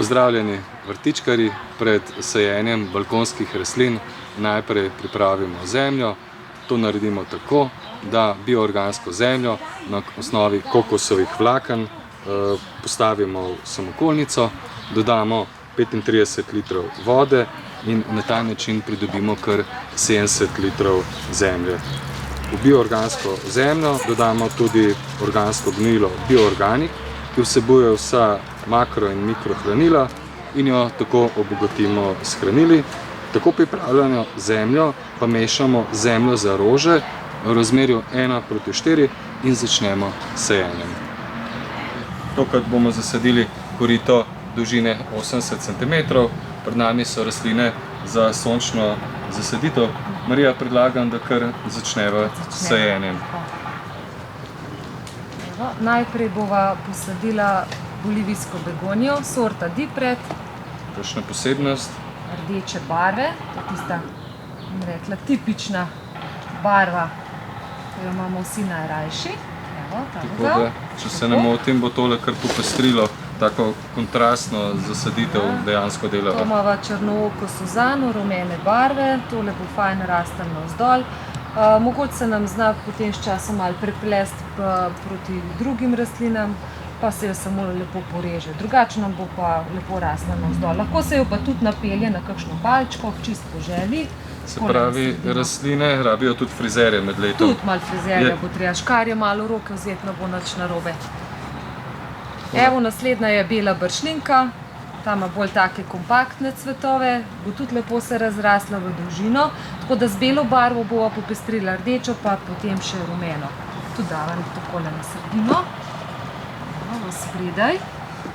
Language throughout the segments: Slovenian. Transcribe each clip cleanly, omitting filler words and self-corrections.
Pozdravljeni vrtičkarji, pred sajenjem balkonskih rastlin najprej pripravimo zemljo. To naredimo tako, da bioorgansko zemljo na osnovi kokosovih vlaken postavimo v samokolnico, dodamo 35 litrov vode in na ta način pridobimo kar 70 litrov zemlje. V bioorgansko zemljo dodamo tudi organsko gnojilo Bioorganik, ki vsebuje vsa makro- in mikrohranila in jo tako obogatimo s hranili. Tako pripravljeno zemljo pa mešamo zemljo za rože v razmerju 1:4 in začnemo s sajenjem. Tokrat bomo zasadili korito dolžine 80 cm. Pred nami so rastline za sončno zasaditev. Marija, predlagam, da kar začneva s sajenjem. Najprej bova posadila bolivijsko begonijo, sorta Dipret. Kakšna posebnost? Rdeče barve, to je tista, bom rekla, tipična barva, ki jo imamo vsi najrajši. Tako da, če se ne motim, bo tole kar popestrilo, tako kontrastno zasaditev dejansko dela. To imava črnooko Suzano, rumene barve, tole bo fajn rastel navzdol. Mogoče se nam zna potem s časom malo preplesti proti drugim rastlinam, pa se jo samo lepo poreže. Drugače nam bo pa lepo rasla navzdol. Lahko se jo pa tudi napelje na kakšno palčko, čisto po želji. Se pravi, rastline rabijo tudi frizerje med letom. Tudi malo frizerja bo treba, škarje malo v roke vzeti, ne bo nič narobe. Evo, naslednja je bela bršljanka, ta ima bolj take kompaktne cvetove, bo tudi lepo se razrasla v dolžino, tako da z belo barvo bova popestrila rdečo, pa potem še rumeno. Tudi davam takole na sredino, v spredaj.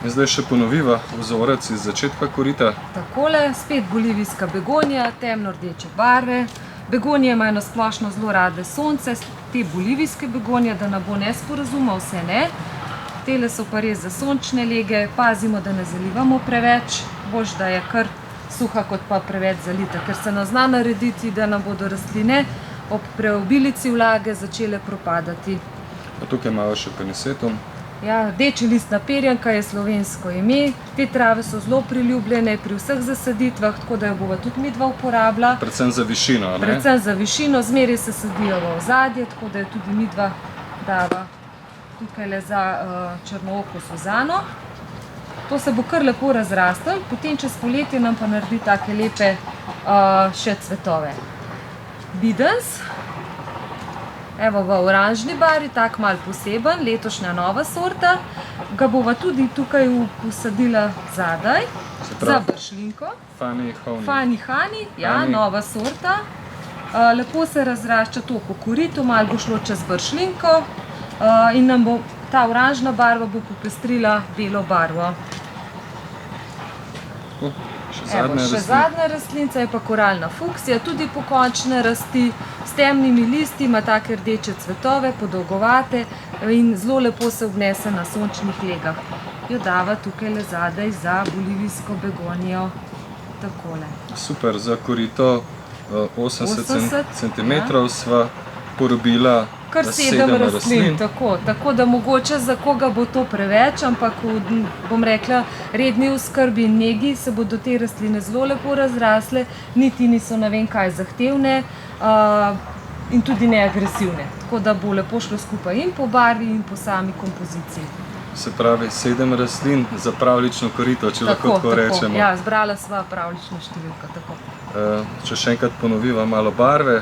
In zdaj še ponoviva vzorec iz začetka korita. Takole, spet bolivijska begonija, temno rdeče barve. Begonije imajo na splošno zelo rade sonce, te bolivijske begonije, da ne bo nesporazuma, vse ne. Tele so pa res za sončne lege, pazimo, da ne zalivamo preveč, boljše, da je kar suha, kot pa preveč zalita, ker se nam zna narediti, da nam bodo rastline ob preobilici vlage začele propadati. Tukaj imamo še penisetum. Ja, rdeči listna perjanka je slovensko ime. Te trave so zelo priljubljene pri vseh zasaditvah, tako da jo bova tudi midva uporabila. Predvsem za višino, ne? Predvsem za višino, zmeraj se sadijo v ozadje, tako da jo tudi midva dava. Tukaj za črnooko Suzano. To se bo kar lepo razrastel, potem čez poletje nam pa naredi take lepe še cvetove. Bidens, evo v oranžni barvi, tak malo poseben, letošnja nova sorta. Ga bova tudi tukaj posadila zadaj, za bršljanko. Funny Honey, ja, nova sorta. Lepo se razrašča to po koritu, malo bo šlo čez bršljanko. In nam bo ta oranžna barva bo popestrila belo barvo. Še zadnja rastlinca je pa koralna fuksija, tudi pokončne rasti, s temnimi listi, ima take rdeče cvetove, podolgovate in zelo lepo se obnese na sončnih legah. Jo dava tukaj zadaj za bolivijsko begonijo. Takole. Super, za korito 80 cm sva porobila kar 7 rastlin, tako da mogoče za koga bo to preveč, ampak bom rekla, redni oskrbi in negi se bodo te rastline zelo lepo razrasle, niti niso ne vem kaj zahtevne in tudi neagresivne, tako da bo lepo šlo skupaj in po barvi in po sami kompoziciji. Se pravi 7 rastlin za pravljično korito, če lahko tako rečemo. Ja, zbrala sva pravljično številko, tako. Če še enkrat ponoviva malo barve.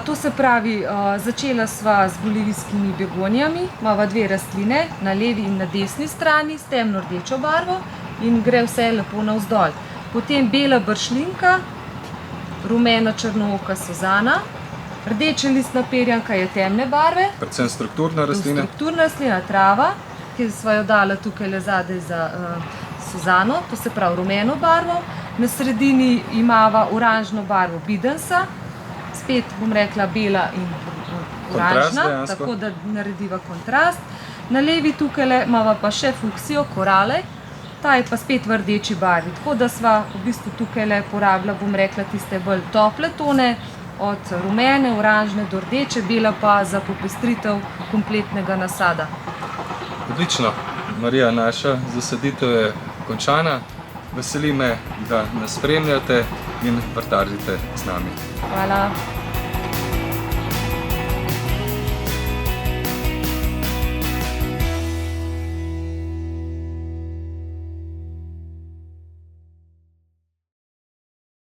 To se pravi, začela sva z bolivijskimi begonijami, imava dve rastline, na levi in na desni strani, s temno rdečo barvo in gre vse lepo navzdol. Potem bela bršljanka, rumena črnooka Suzana, rdeča listna perjanka je temne barve. Predvsem strukturna rastlina. Strukturna rastlina, trava, ki sva jo dala tukaj zadaj za Suzano, to se pravi rumeno barvo. Na sredini imava oranžno barvo Bidensa, spet bom rekla bela in oranžna, tako da narediva kontrast. Na levi tukaj imava pa še fuksijo, korale, ta je pa spet v rdeči barvi, tako da sva v bistvu tukaj porabila, bom rekla, tiste bolj tople tone, od rumene, oranžne do rdeče, bela pa za popestritev kompletnega nasada. Odlično. Marija, naša zasaditev je končana. Veseli me, da nas spremljate in vrtardite z nami. Hvala.